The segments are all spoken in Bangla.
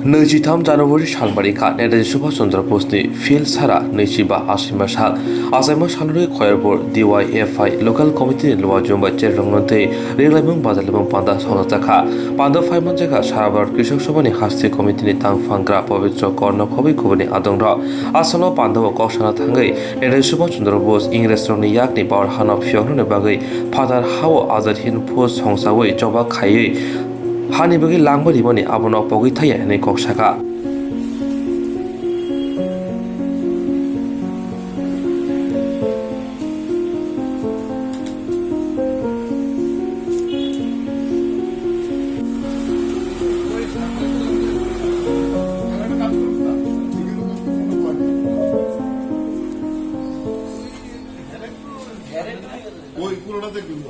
23 জানুৱাৰী সালমাৰিকা নেতাজী সুভাষ চন্দ্ৰ বসুनि ফিল্ড সারা 25 সাল আসাম সালরে খয়রপুর DYFI লোকাল কমিটিनि লোয়া জুম্বা চেরংনতে রেগলাইমং বাজারলাইমং পান্দা সংস্থাখা পান্দা ফাইমন জায়গা সারা ভারত কৃষক সভাनि হাস্তি কমিটিनि তাংফাंग्रा पवित्र कर्ण खबै खबरनि आदंर आसाम पान्दाव कौसाना थांगै नेताजী सुभाष चंद्र बोस इंग्रेजरनि याकनि पावर हाना फियंनि बागै फादार हाव आजाद हिंद फौज संसावै जबा खायै हानि बागै लांबारि माने आबना पगै थाया नै कक्साका ওই পুরোটাতে কিন্তু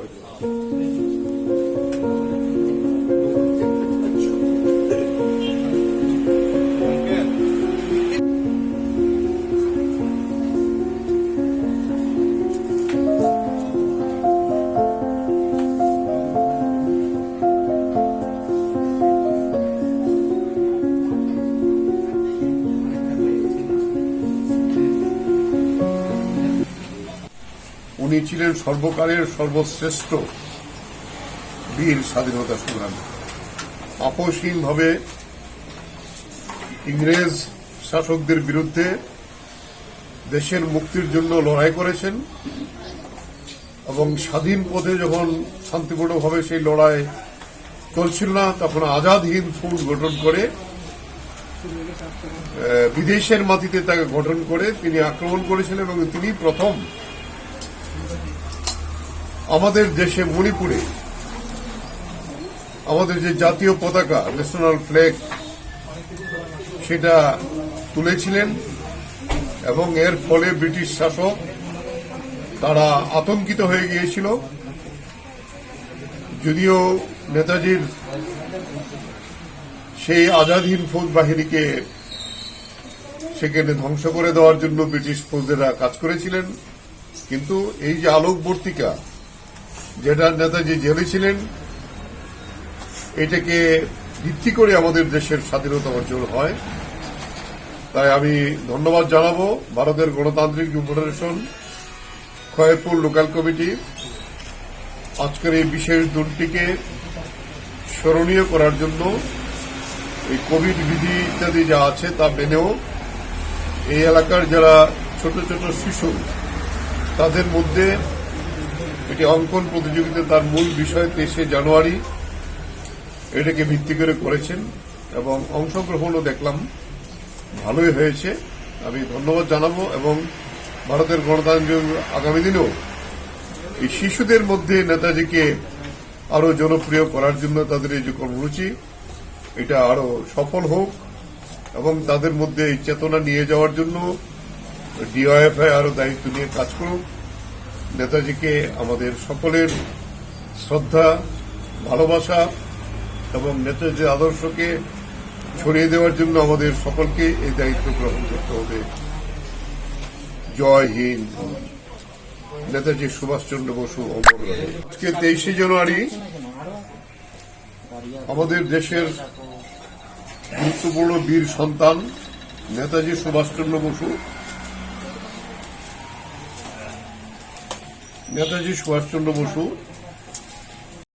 উনি ছিলেন সর্বকালের সর্বশ্রেষ্ঠ বীর স্বাধীনতা সংগ্রামী। আপোষহীনভাবে ইংরেজ শাসকদের বিরুদ্ধে দেশের মুক্তির জন্য লড়াই করেছেন এবং স্বাধীন পথে যখন শান্তিপূর্ণভাবে সেই লড়াই চলছিল না তখন আজাদ হিন্দ ফৌজ গঠন করে বিদেশের মাটিতে তাকে গঠন করে তিনি আক্রমণ করেছিলেন এবং তিনি প্রথম আমাদের দেশে মণিপুরে আমাদের যে জাতীয় পতাকা ন্যাশনাল ফ্ল্যাগ সেটা তুলেছিলেন এবং এর ফলে ব্রিটিশ শাসক তারা আতঙ্কিত হয়ে গিয়েছিল। যদিও নেতাজির সেই আজাদ হিন্দ ফৌজ বাহিনীকে সেখানে ধ্বংস করে দেওয়ার জন্য ব্রিটিশ ফৌজেরা কাজ করেছিলেন, কিন্তু এই যে আলোকবর্তিকা যেটা নেতাজি জ্বেলেছিলেন এটাকে ভিত্তি করে আমাদের দেশের স্বাধীনতা অর্জন হয়। তাই আমি ধন্যবাদ জানাবো ভারতের গণতান্ত্রিক যুব ফেডারেশন খয়েরপুর লোকাল কমিটি আজকের এই বিশেষ দিনটিকে স্মরণীয় করার জন্য এই কোভিড বিধি ইত্যাদি যা আছে তা মেনেও এই এলাকার যারা ছোট ছোট শিশু তাদের মধ্যে এটি অঙ্কন প্রতিযোগিতা তার মূল বিষয় 23 জানুয়ারি এটাকে ভিত্তি করে করেছেন এবং অংশগ্রহণও দেখলাম ভালোই হয়েছে। আমি ধন্যবাদ জানাবো এবং ভারতের গণতান্ত্রিক আগামী দিনেও এই শিশুদের মধ্যে নেতাজিকে আরো জনপ্রিয় করার জন্য তাদের এই যে কর্মসূচি এটা আরো সফল হোক এবং তাদের মধ্যে এই চেতনা নিয়ে যাওয়ার জন্য DYFI আরো দায়িত্ব নিয়ে কাজ করুক। নেতাজিকে আমাদের সকলের শ্রদ্ধা ভালোবাসা এবং নেতাজির আদর্শকে ছড়িয়ে দেওয়ার জন্য আমাদের সকলকে এই দায়িত্ব গ্রহণ করতে হবে। জয় হিন্দ। নেতাজি সুভাষচন্দ্র বসু অমর রহে। আজকে 23 জানুয়ারি আমাদের দেশের গুরুত্বপূর্ণ বীর সন্তান নেতাজি সুভাষচন্দ্র বসু নেতাজি সুভাষচন্দ্র বসু